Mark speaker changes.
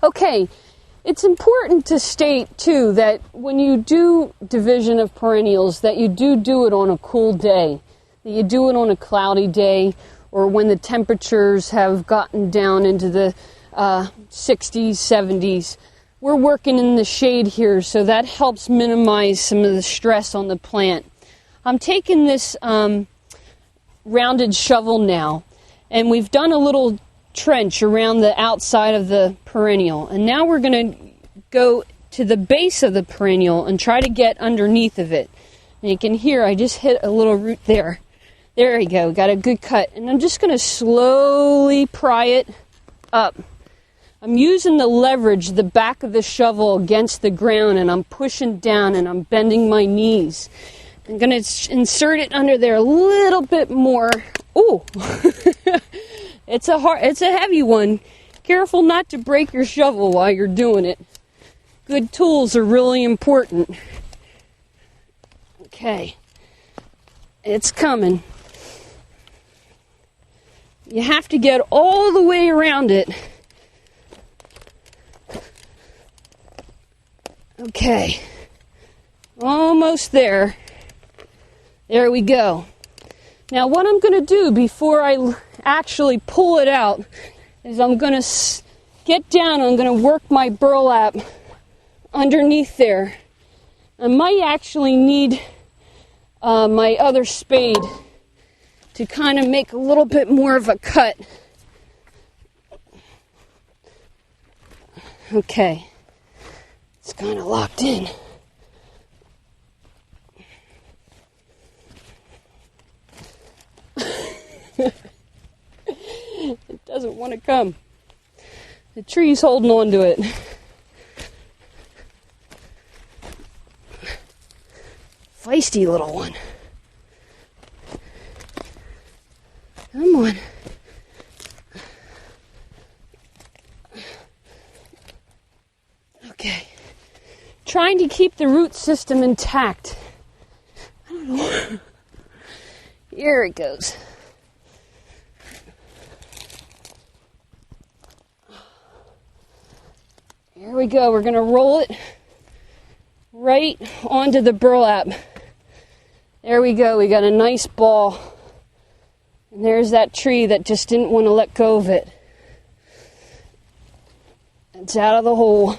Speaker 1: Okay, it's important to state, too, that when you do division of perennials, that you do it on a cool day, that you do it on a cloudy day, or when the temperatures have gotten down into the 60s, 70s. We're working in the shade here, so that helps minimize some of the stress on the plant. I'm taking this rounded shovel now, and we've done a little trench around the outside of the perennial, and now we're going to go to the base of the perennial and try to get underneath of it. And you can hear I just hit a little root there. There we go, got a good cut. And I'm just going to slowly pry it up. I'm using the leverage, the back of the shovel against the ground, and I'm pushing down and I'm bending my knees. I'm going to insert it under there a little bit more. Ooh! It's a heavy one. Careful not to break your shovel while you're doing it. Good tools are really important. Okay. It's coming. You have to get all the way around it. Okay. Almost there. There we go. Now what I'm going to do before I actually pull it out is I'm going to get down, I'm going to work my burlap underneath there. I might actually need my other spade to kind of make a little bit more of a cut. Okay, it's kind of locked in. It doesn't want to come. The tree's holding on to it. Feisty little one. Come on. Okay. Trying to keep the root system intact. I don't know. Here it goes. Here we go. We're going to roll it right onto the burlap. There we go. We got a nice ball. And there's that tree that just didn't want to let go of it. It's out of the hole.